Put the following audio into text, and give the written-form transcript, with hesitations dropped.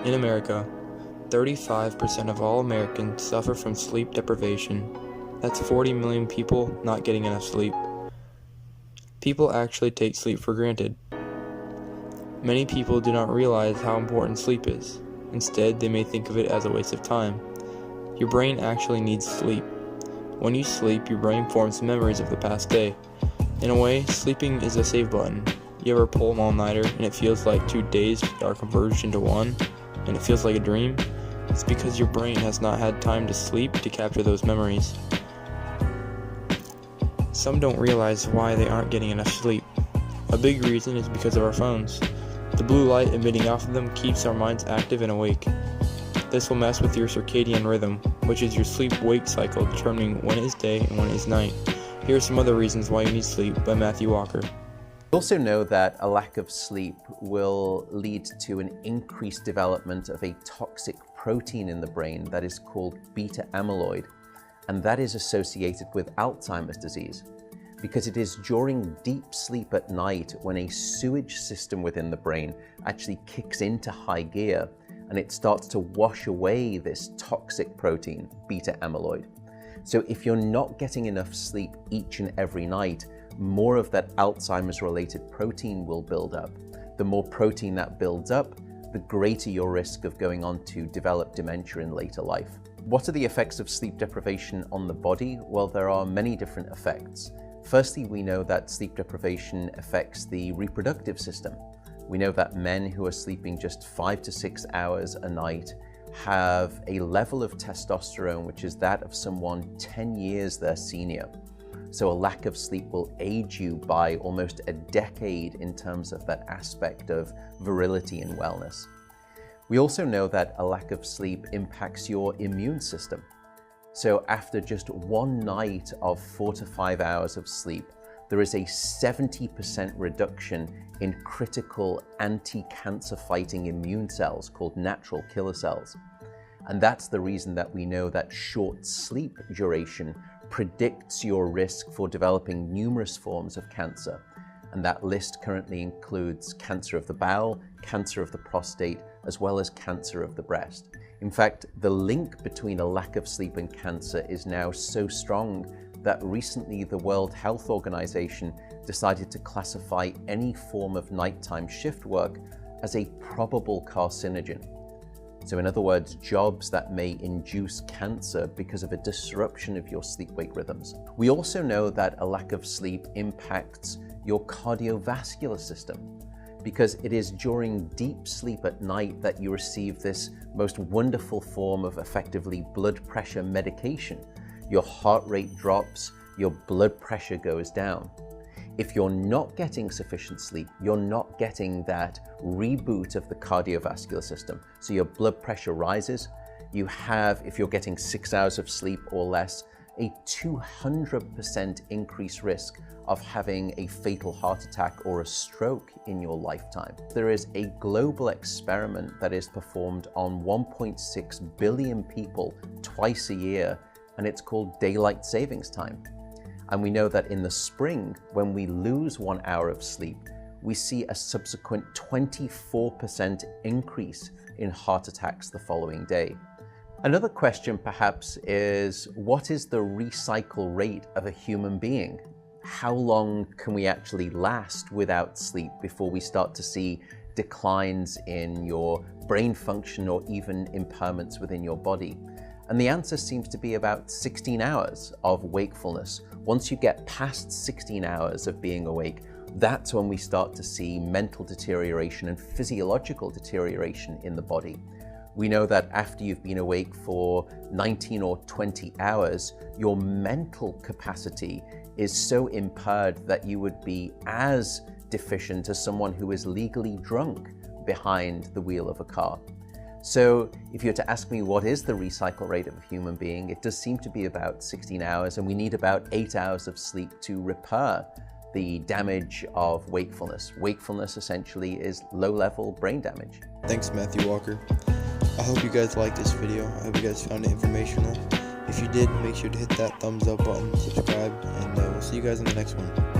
In America, 35% of all Americans suffer from sleep deprivation. That's 40 million people not getting enough sleep. People actually take sleep for granted. Many people do not realize how important sleep is. Instead, they may think of it as a waste of time. Your brain actually needs sleep. When you sleep, your brain forms memories of the past day. In a way, sleeping is a save button. You ever pull an all-nighter and it feels like 2 days are converged into one, and it feels like a dream? It's because your brain has not had time to sleep to capture those memories. Some don't realize why they aren't getting enough sleep. A big reason is because of our phones. The blue light emitting off of them keeps our minds active and awake. This will mess with your circadian rhythm, which is your sleep-wake cycle determining when it is day and when it is night. Here are some other reasons why you need sleep by Matthew Walker. We also know that a lack of sleep will lead to an increased development of a toxic protein in the brain that is called beta amyloid, and that is associated with Alzheimer's disease, because it is during deep sleep at night when a sewage system within the brain actually kicks into high gear and it starts to wash away this toxic protein, beta amyloid. So if you're not getting enough sleep each and every night, more of that Alzheimer's related protein will build up. The more protein that builds up, the greater your risk of going on to develop dementia in later life. What are the effects of sleep deprivation on the body? Well, there are many different effects. Firstly, we know that sleep deprivation affects the reproductive system. We know that men who are sleeping just 5 to 6 hours a night have a level of testosterone which is that of someone 10 years their senior. So a lack of sleep will age you by almost a decade in terms of that aspect of virility and wellness. We also know that a lack of sleep impacts your immune system. So after just one night of 4 to 5 hours of sleep, there is a 70% reduction in critical anti-cancer fighting immune cells called natural killer cells. And that's the reason that we know that short sleep duration predicts your risk for developing numerous forms of cancer. And that list currently includes cancer of the bowel, cancer of the prostate, as well as cancer of the breast. In fact, the link between a lack of sleep and cancer is now so strong that recently the World Health Organization decided to classify any form of nighttime shift work as a probable carcinogen. So in other words, jobs that may induce cancer because of a disruption of your sleep-wake rhythms. We also know that a lack of sleep impacts your cardiovascular system, because it is during deep sleep at night that you receive this most wonderful form of effectively blood pressure medication. Your heart rate drops, your blood pressure goes down. If you're not getting sufficient sleep, you're not getting that reboot of the cardiovascular system. So your blood pressure rises. You have, if you're getting 6 hours of sleep or less, a 200% increased risk of having a fatal heart attack or a stroke in your lifetime. There is a global experiment that is performed on 1.6 billion people twice a year, and it's called daylight savings time. And we know that in the spring, when we lose 1 hour of sleep, we see a subsequent 24% increase in heart attacks the following day. Another question perhaps is, what is the recycle rate of a human being? How long can we actually last without sleep before we start to see declines in your brain function or even impairments within your body? And the answer seems to be about 16 hours of wakefulness. Once you get past 16 hours of being awake, that's when we start to see mental deterioration and physiological deterioration in the body. We know that after you've been awake for 19 or 20 hours, your mental capacity is so impaired that you would be as deficient as someone who is legally drunk behind the wheel of a car. So if you were to ask me what is the recycle rate of a human being, it does seem to be about 16 hours, and we need about 8 hours of sleep to repair the damage of wakefulness. Wakefulness essentially is low-level brain damage. Thanks, Matthew Walker. I hope you guys liked this video. I hope you guys found it informational. If you did, make sure to hit that thumbs up button, subscribe, and we'll see you guys in the next one.